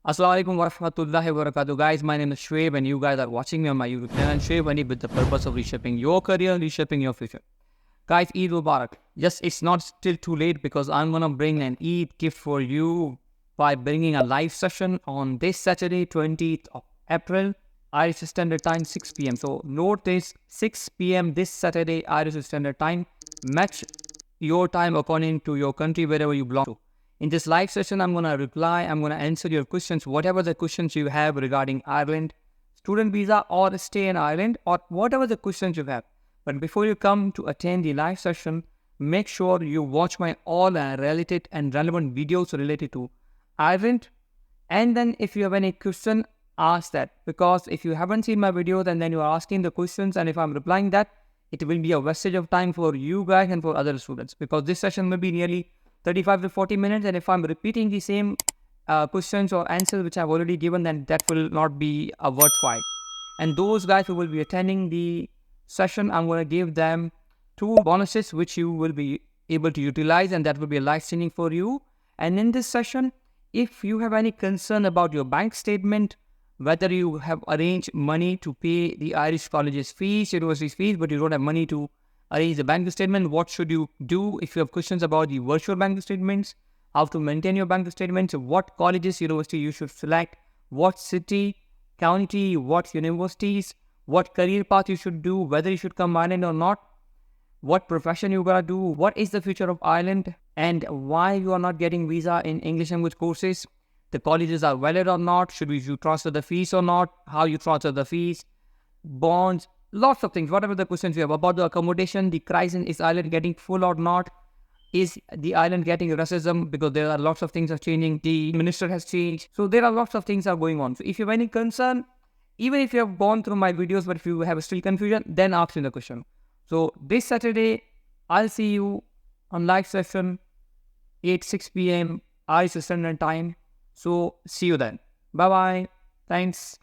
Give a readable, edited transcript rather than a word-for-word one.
Assalamualaikum warahmatullahi wabarakatuh. Guys, my name is Shoaib and you guys are watching me on my YouTube channel Shoaib Hanif with the purpose of reshaping your career, reshaping your future. Guys, Eid Mubarak. Yes, it's not still too late because I'm gonna bring an Eid gift for you by bringing a live session on this Saturday, 20th of April, Irish Standard Time, 6 p.m. So note this, 6 p.m. this Saturday, Irish Standard Time. Match your time according to your country, wherever you belong to. In this live session, I'm going to reply, I'm going to answer your questions, whatever the questions you have regarding Ireland, student visa or stay in Ireland, or whatever the questions you have. But before you come to attend the live session, make sure you watch my all related and relevant videos related to Ireland. And then if you have any question, ask that. Because if you haven't seen my videos and then you are asking the questions and if I'm replying that, it will be a wastage of time for you guys and for other students. Because this session will be nearly 35 to 40 minutes, and if I'm repeating the same questions or answers which I've already given, then that will not be a worthwhile. And those guys who will be attending the session, I'm going to give them two bonuses which you will be able to utilize, and that will be life changing for you. And in this session, if you have any concern about your bank statement, whether you have arranged money to pay the Irish college's fees, university's fees, but you don't have money to arrange the bank statement, what should you do? If you have questions about the virtual bank statements, how to maintain your bank statements, what colleges, university you should select, what city, county, what universities, what career path you should do, whether you should come Ireland or not, what profession you gotta do, what is the future of Ireland, and why you are not getting visa in English language courses, the colleges are valid or not, should you transfer the fees or not, how you transfer the fees, bonds, lots of things, whatever the questions you have about the accommodation, the crisis, is Ireland getting full or not? Is the island getting racism? Because there are lots of things are changing. The minister has changed. So there are lots of things are going on. So if you have any concern, even if you have gone through my videos, but if you have still confusion, then ask me the question. So this Saturday, I'll see you on live session, 6 p.m. Irish Standard Time. So see you then. Bye-bye. Thanks.